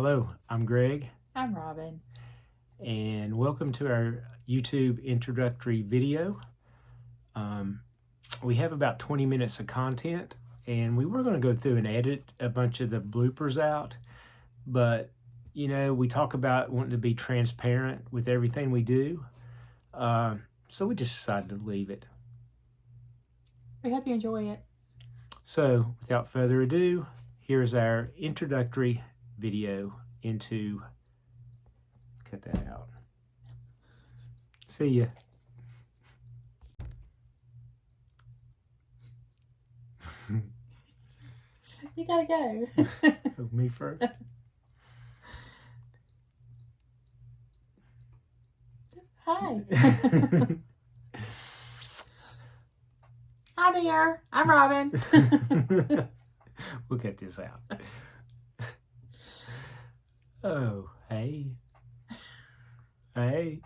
Hello, I'm Greg, I'm Robin. and welcome to our YouTube introductory video. We have about 20 minutes of content, and we were going to go through and edit a bunch of the bloopers out, but we talk about wanting to be transparent with everything we do, so we just decided to leave it. We hope you enjoy it. So, without further ado, here's our introductory video into. Cut that out. See ya. You gotta go. Me first. Hi. Hi there. I'm Robin. We'll get this out. Oh, hey. Hey.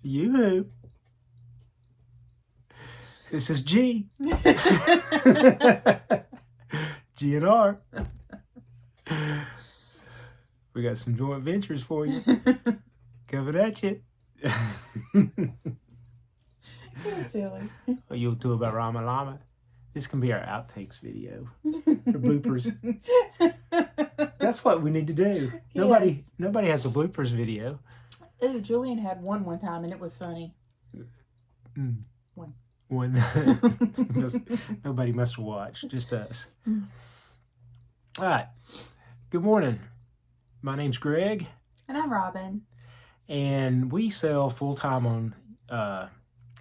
You-hoo. This is G. G and R. We got some joint ventures for you. Coming at you. You're silly. You'll do about Rama Lama. This can be our outtakes video. The bloopers. That's what we need to do. Yes. Nobody has a bloopers video. Ooh, Julian had one time and it was funny. One. Nobody must have watched, just us. All right. Good morning. My name's Greg. And I'm Robin. And we sell full-time on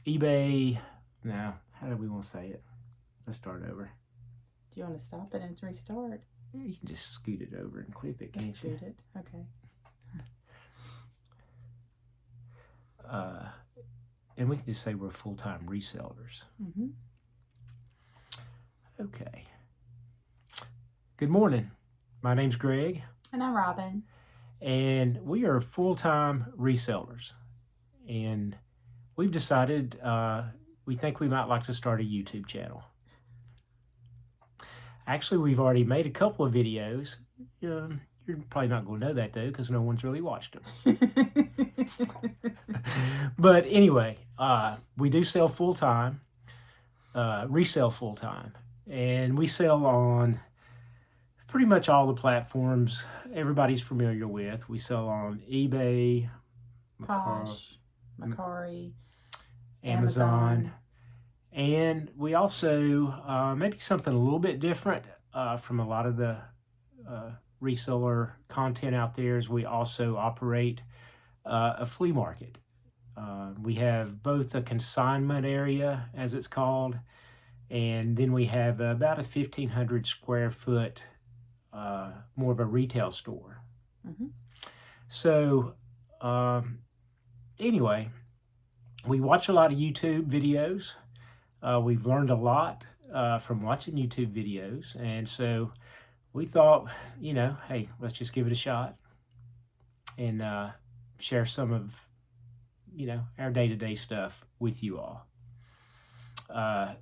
eBay. Now, how do we want to say it? Let's start over. Do you want to stop it and restart? You can just scoot it over and clip it, can't you? Scoot it. Okay. And we can just say we're full-time resellers. Mm-hmm. Okay. Good morning. My name's Greg. And I'm Robin. And we are full-time resellers. And we've decided we think we might like to start a YouTube channel. Actually, we've already made a couple of videos. You're probably not going to know that, though, because no one's really watched them. But anyway, we do sell full-time, resell full-time. And we sell on pretty much all the platforms everybody's familiar with. We sell on eBay, Posh, Macari, Amazon. And we also, maybe something a little bit different from a lot of the reseller content out there, is we also operate a flea market. We have both a consignment area, as it's called, and then we have about a 1,500 square foot, more of a retail store. Mm-hmm. So anyway, we watch a lot of YouTube videos. We've learned a lot from watching YouTube videos, and so we thought, hey, let's just give it a shot and share some of, our day-to-day stuff with you all. Our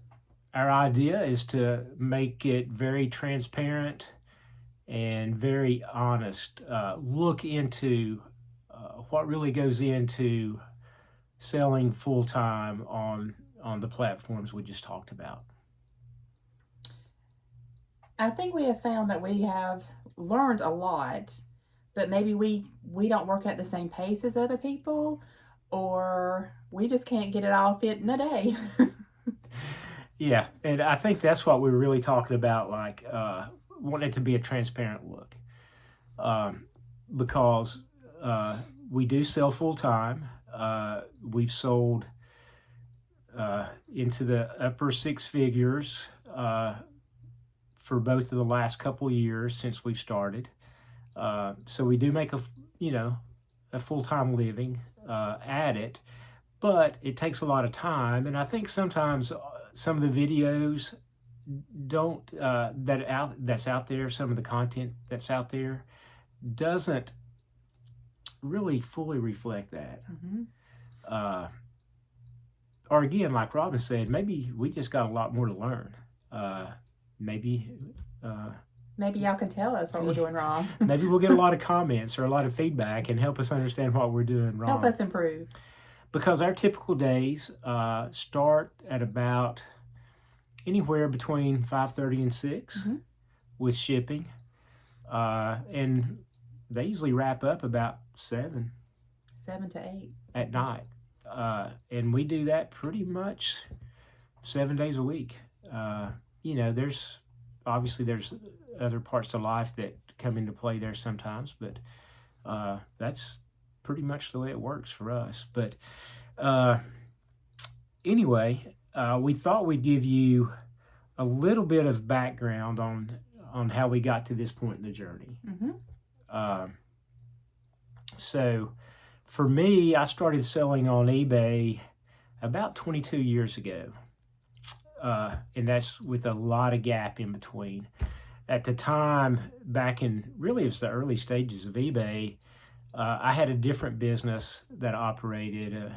idea is to make it very transparent and very honest. Look into what really goes into selling full-time on the platforms we just talked about. I think we have found that we have learned a lot, but maybe we don't work at the same pace as other people, or we just can't get it all fit in a day. Yeah, and I think that's what we're really talking about, like wanting it to be a transparent look, because we do sell full-time. We've sold into the upper six figures for both of the last couple of years since we've started. So we do make a full-time living at it, but it takes a lot of time. And I think sometimes some of the videos don't that's out there, some of the content that's out there doesn't really fully reflect that. Mm-hmm. Or again, like Robin said, maybe we just got a lot more to learn. Maybe Maybe y'all can tell us what we're doing wrong. Maybe we'll get a lot of comments or a lot of feedback and help us understand what we're doing wrong. Help us improve. Because our typical days start at about anywhere between 5:30 and 6 with shipping, and they usually wrap up about 7 to 8 at night, and we do that pretty much 7 days a week. There's other parts of life that come into play there sometimes, but that's pretty much the way it works for us. But anyway, we thought we'd give you a little bit of background on how we got to this point in the journey. So for me, I started selling on eBay about 22 years ago. And that's with a lot of gap in between. At the time, back in really it was the early stages of eBay, I had a different business that operated,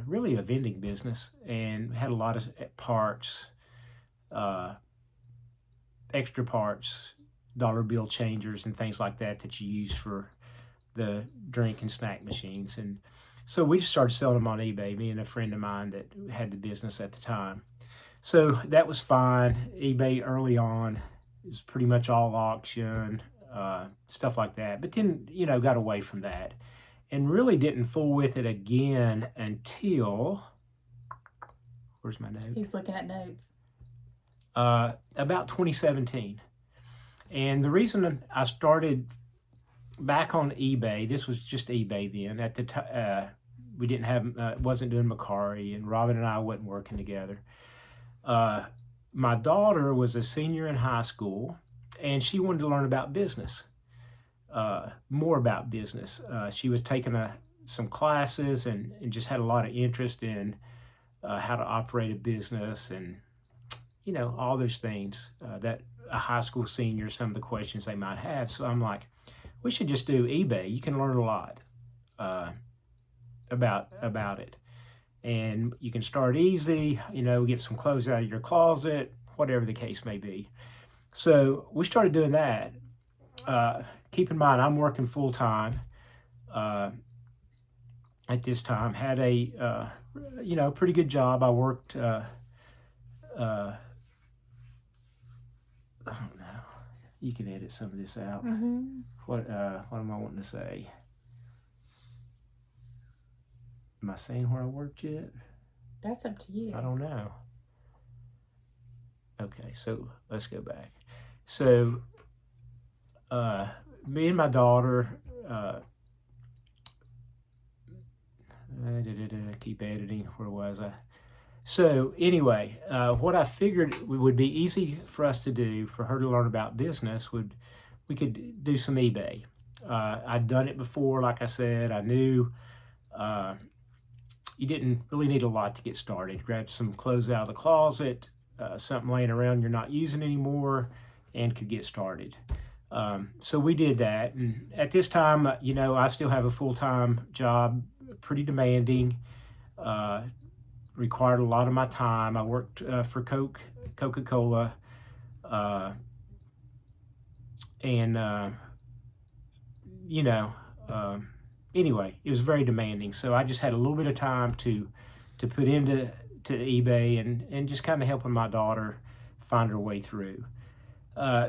really a vending business, and had a lot of parts, extra parts, dollar bill changers and things like that you use for the drink and snack machines. And so we just started selling them on eBay, me and a friend of mine that had the business at the time. So that was fine. eBay early on is pretty much all auction, stuff like that. But then, got away from that and really didn't fool with it again until, where's my note? He's looking at notes. About 2017. And the reason I started back on eBay, this was just eBay then. At the time, we didn't have, wasn't doing Macari, and Robin and I wasn't working together. My daughter was a senior in high school, and she wanted to learn about business, more about business. She was taking some classes and just had a lot of interest in how to operate a business and, all those things that a high school senior, some of the questions they might have. So I'm like, we should just do eBay. You can learn a lot about it. And you can start easy, get some clothes out of your closet, whatever the case may be. So we started doing that. Keep in mind, I'm working full time at this time. Had a, pretty good job. I worked, I don't know. You can edit some of this out. What am I wanting to say? Am I saying where I worked yet? That's up to you. I don't know. Okay, so let's go back. So, me and my daughter, keep editing, where was I? So anyway, what I figured would be easy for us to do, for her to learn about business, we could do some eBay. I'd done it before, like I said. I knew you didn't really need a lot to get started. Grab some clothes out of the closet, something laying around you're not using anymore, and could get started. So we did that. And at this time, I still have a full-time job, pretty demanding, required a lot of my time. I worked for Coca-Cola, and anyway, it was very demanding. So I just had a little bit of time to put into eBay and just kind of helping my daughter find her way through.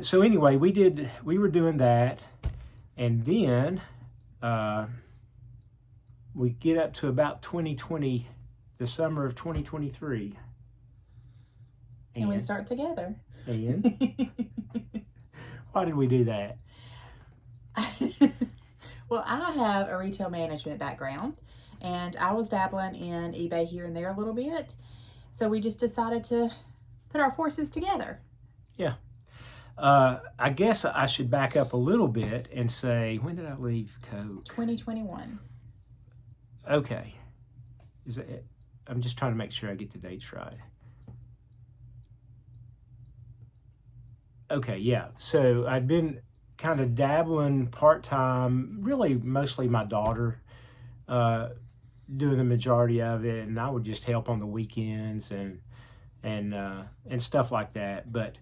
So anyway, we were doing that, and then we get up to about 2020, the summer of 2023. And we start together. And why did we do that? Well, I have a retail management background, and I was dabbling in eBay here and there a little bit. So we just decided to put our forces together. Yeah. I guess I should back up a little bit and say, when did I leave Coke? 2021. Okay. Is that it? I'm just trying to make sure I get the dates right. Okay, yeah. So I'd been kind of dabbling part-time, really mostly my daughter, doing the majority of it, and I would just help on the weekends and stuff like that. But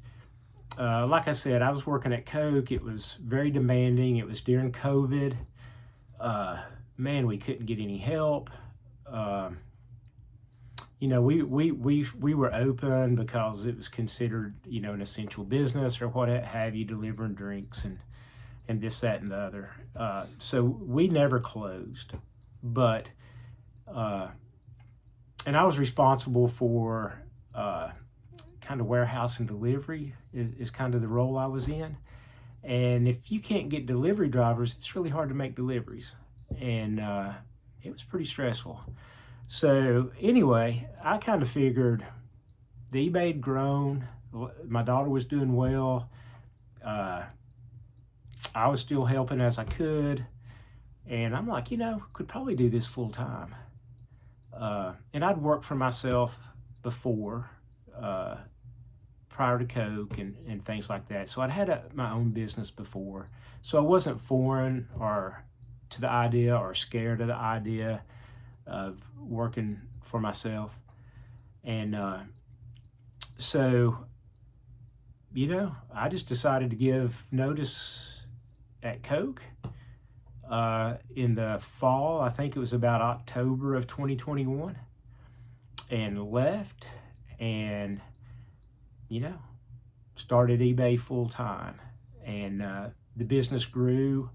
like I said, I was working at Coke. It was very demanding. It was during COVID. Man, we couldn't get any help. Um, we were open because it was considered, an essential business or what have you, delivering drinks and this, that, and the other. So we never closed, but and I was responsible for kind of warehouse and delivery is kind of the role I was in. And if you can't get delivery drivers, it's really hard to make deliveries, and it was pretty stressful. So anyway, I kind of figured the eBay had grown. My daughter was doing well. I was still helping as I could. And I'm like, could probably do this full time. And I'd worked for myself before, prior to Coke and things like that. So I'd had my own business before. So I wasn't foreign or to the idea or scared of the idea of working for myself. And so, I just decided to give notice at Coke in the fall. I think it was about October of 2021, and left and, started eBay full time. And the business grew.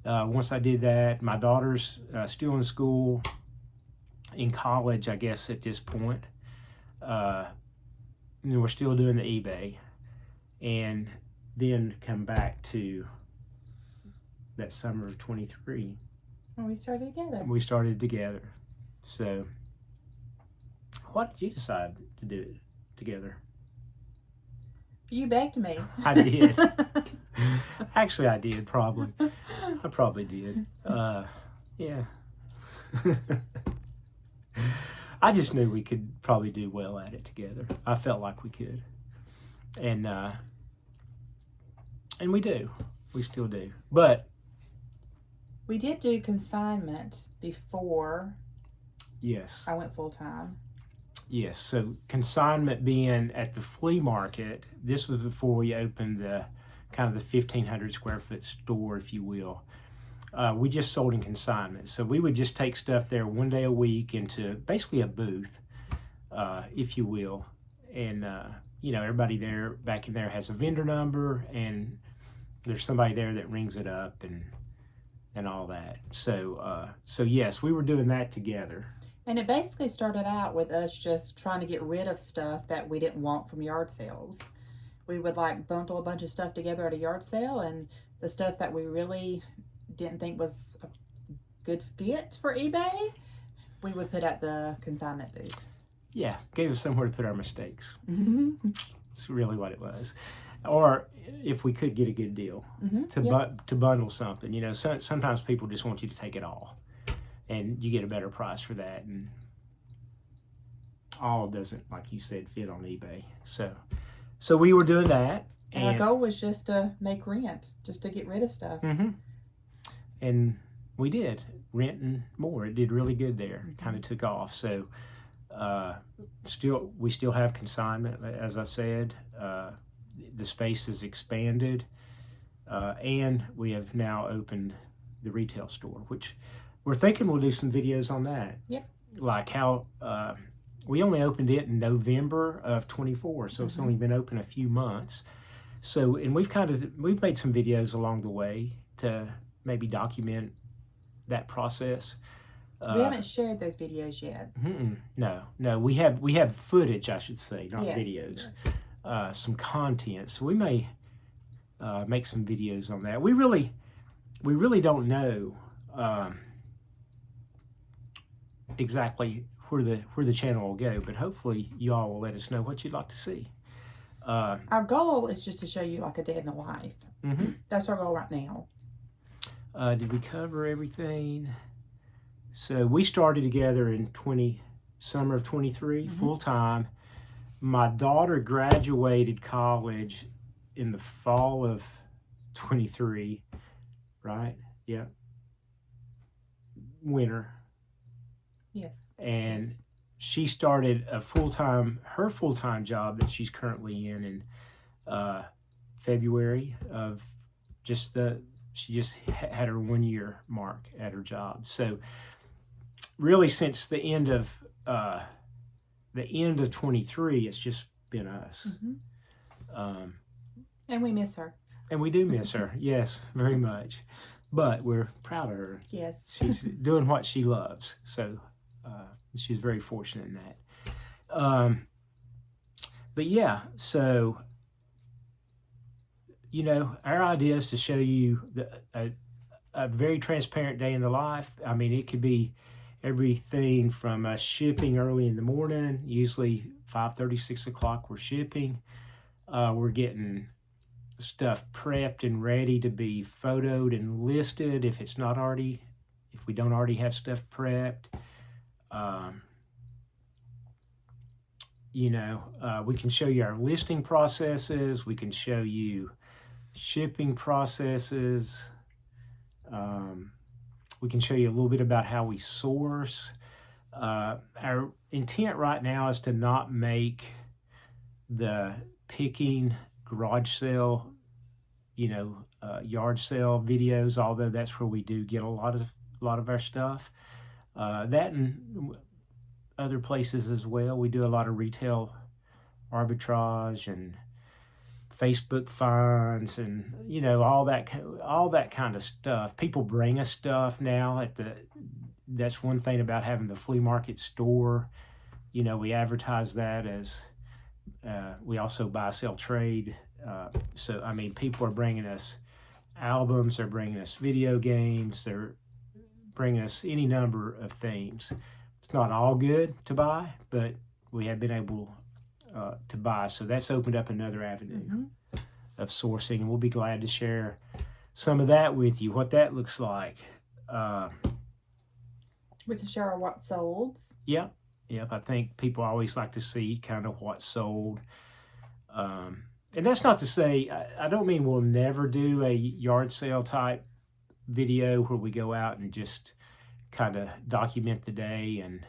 Once I did that, my daughter's still in school, in college, I guess, at this point. We're still doing the eBay, and then come back to that summer of 23. And we started together. We started together. So, what did you decide to do it together? You begged me. I did. Actually, I did, probably. I probably did. Yeah. I just knew we could probably do well at it together. I felt like we could. And we do. We still do. But we did do consignment before yes. I went full time. Yes. So consignment being at the flea market, this was before we opened the kind of the 1,500 square foot store, if you will. We just sold in consignment. So we would just take stuff there one day a week into basically a booth, if you will. And, everybody there, back in there, has a vendor number, and there's somebody there that rings it up and all that. So yes, we were doing that together. And it basically started out with us just trying to get rid of stuff that we didn't want from yard sales. We would bundle a bunch of stuff together at a yard sale, and the stuff that we really didn't think was a good fit for eBay, we would put at the consignment booth. Yeah, gave us somewhere to put our mistakes. That's really what it was. Or if we could get a good deal to bundle something. Sometimes people just want you to take it all, and you get a better price for that, and all doesn't, like you said, fit on eBay. So we were doing that. And our goal was just to make rent, just to get rid of stuff. And we did, renting more. It did really good there. It kind of took off. So we still have consignment, as I've said. The space has expanded, and we have now opened the retail store, which we're thinking we'll do some videos on that. Yep. Like how we only opened it in November of 24, so it's only been open a few months. So, and we've made some videos along the way to maybe document that process. We haven't shared those videos yet. No, we have footage, I should say, not videos. Some content. So we may make some videos on that. We really don't know exactly where the channel will go, but hopefully you all will let us know what you'd like to see. Our goal is just to show you a day in the life. That's our goal right now. Did we cover everything? So we started together in summer of 23, full time. My daughter graduated college in the fall of 23, right? Yeah. Winter. Yes. And she started her full-time job that she's currently in February of she just had her 1 year mark at her job. So really, since the end of 23, it's just been us. Um, And we miss her. and we do miss her, yes, very much. But we're proud of her. Yes. She's doing what she loves. So she's very fortunate in that. But yeah, so, our idea is to show you a very transparent day in the life. I mean, it could be everything from us shipping early in the morning, usually 5:30, 6 o'clock we're shipping. We're getting stuff prepped and ready to be photoed and listed if we don't already have stuff prepped. We can show you our listing processes. We can show you shipping processes. We can show you a little bit about how we source. Our intent right now is to not make the picking garage sale, yard sale videos, although that's where we do get a lot of our stuff. That and other places as well. We do a lot of retail arbitrage and Facebook finds and all that kind of stuff. People bring us stuff now that's one thing about having the flea market store. We advertise that as we also buy, sell, trade. So I mean, people are bringing us albums, they're bringing us video games, they're bringing us any number of things. It's not all good to buy, but we have been able to buy. So that's opened up another avenue of sourcing, and we'll be glad to share some of that with you, what that looks like. We can share our what solds. Yep. I think people always like to see kind of what's sold. And that's not to say, I don't mean we'll never do a yard sale type video where we go out and just kind of document the day and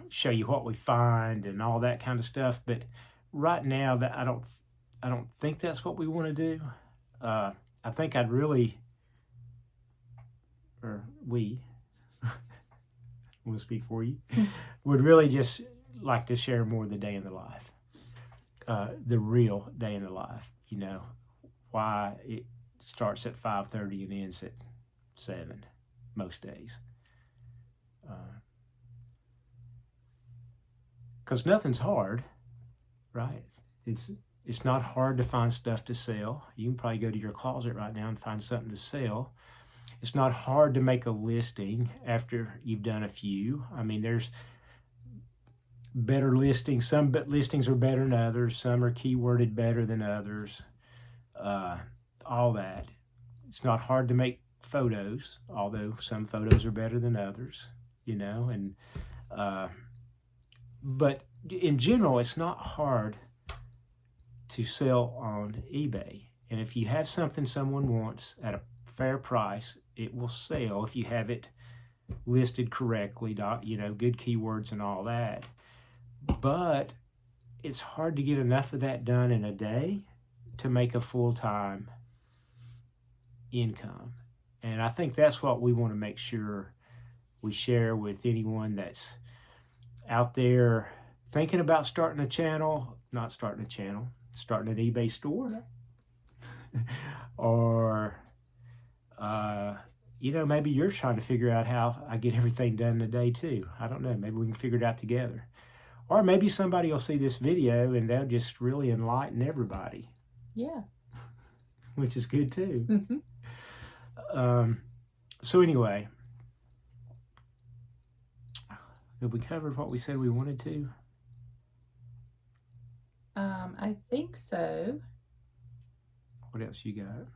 show you what we find and all that kind of stuff. But right now, that I don't think that's what we want to do. I think I'd really, or we, will speak for you, would really just like to share more of the day in the life, the real day in the life. Why it starts at 5:30 and ends at 7 most days. Because nothing's hard, right? It's not hard to find stuff to sell. You can probably go to your closet right now and find something to sell. It's not hard to make a listing after you've done a few. I mean, there's better listings. Some listings are better than others. Some are keyworded better than others. All that. It's not hard to make photos, although some photos are better than others, but in general, it's not hard to sell on eBay. And if you have something someone wants at a fair price, it will sell if you have it listed correctly, good keywords and all that. But it's hard to get enough of that done in a day to make a full-time income. And I think that's what we want to make sure we share with anyone that's out there thinking about starting an eBay store. Or, maybe you're trying to figure out how I get everything done in a day too. I don't know. Maybe we can figure it out together. Or maybe somebody will see this video and they'll just really enlighten everybody. Yeah. Which is good too. So anyway, have we covered what we said we wanted to? I think so. What else you got?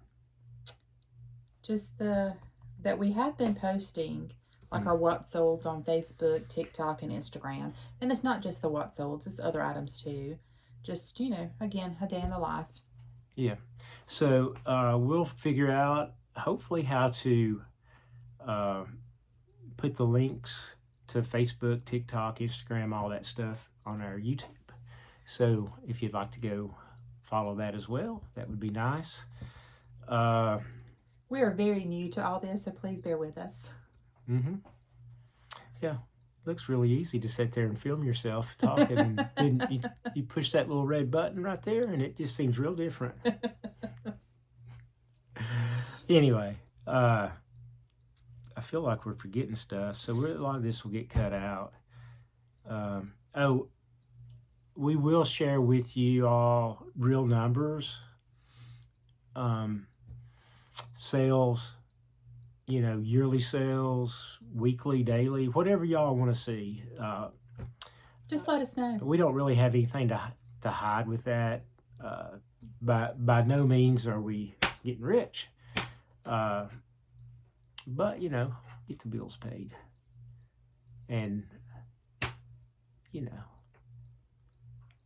Just that we have been posting like our what solds on Facebook, TikTok, and Instagram. And it's not just the what solds, it's other items too. Just, again, a day in the life. Yeah. So we'll figure out hopefully how to put the links to Facebook, TikTok, Instagram, all that stuff on our YouTube. So if you'd like to go follow that as well, that would be nice. We are very new to all this, so please bear with us. Yeah, looks really easy to sit there and film yourself talking, and then you push that little red button right there, and it just seems real different. Anyway, I feel like we're forgetting stuff, so a lot of this will get cut out. We will share with you all real numbers, sales, yearly sales, weekly, daily, whatever y'all want to see. Just let us know. We don't really have anything to hide with that. By no means are we getting rich. But, get the bills paid. And,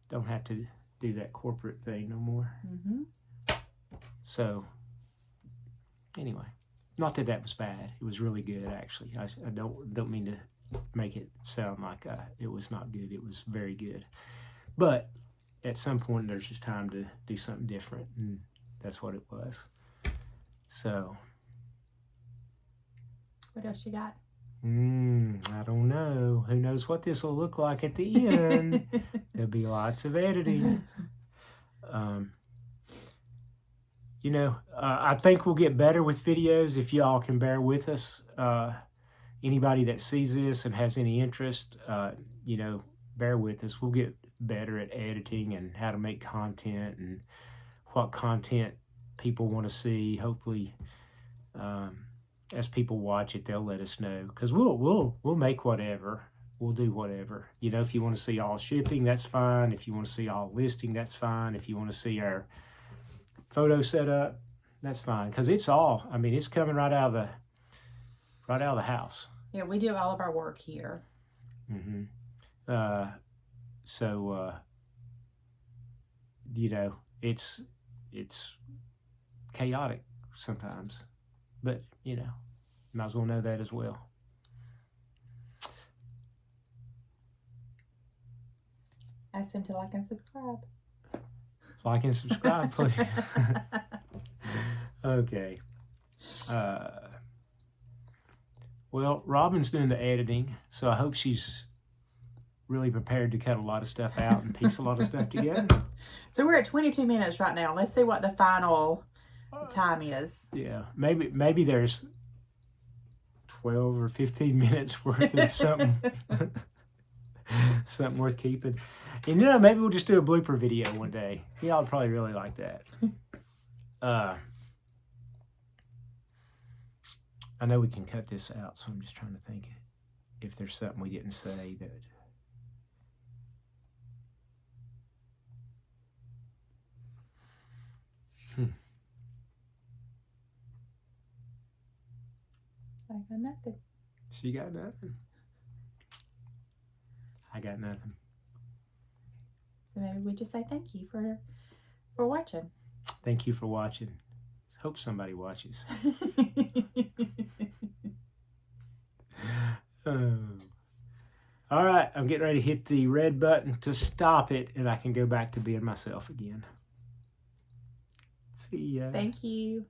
don't have to do that corporate thing no more. So, anyway, not that was bad. It was really good, actually. I don't mean to make it sound like it was not good. It was very good. But at some point, there's just time to do something different, and that's what it was. So, what else you got? I don't know. Who knows what this will look like at the end? There'll be lots of editing. I think we'll get better with videos if y'all can bear with us. Anybody that sees this and has any interest, bear with us. We'll get better at editing and how to make content and what content people want to see. Hopefully, as people watch it, they'll let us know, because we'll make whatever. We'll do whatever. If you want to see all shipping, that's fine. If you want to see all listing, that's fine. If you want to see our photo setup, that's fine, because it's coming right out of the house. Yeah, we do all of our work here. So it's chaotic sometimes, but might as well know that as well. Ask them to like and subscribe. Like and subscribe, please. Okay. Well, Robin's doing the editing, so I hope she's really prepared to cut a lot of stuff out and piece a lot of stuff together. So we're at 22 minutes right now. Let's see what the final time is. Yeah, maybe there's 12 or 15 minutes worth of something something worth keeping. And maybe we'll just do a blooper video one day. Y'all would probably really like that. I know we can cut this out, so I'm just trying to think if there's something we didn't say that. I got nothing. She got nothing. I got nothing. So maybe we just say thank you for watching. Thank you for watching. Hope somebody watches. All right, I'm getting ready to hit the red button to stop it, and I can go back to being myself again. See ya. Thank you.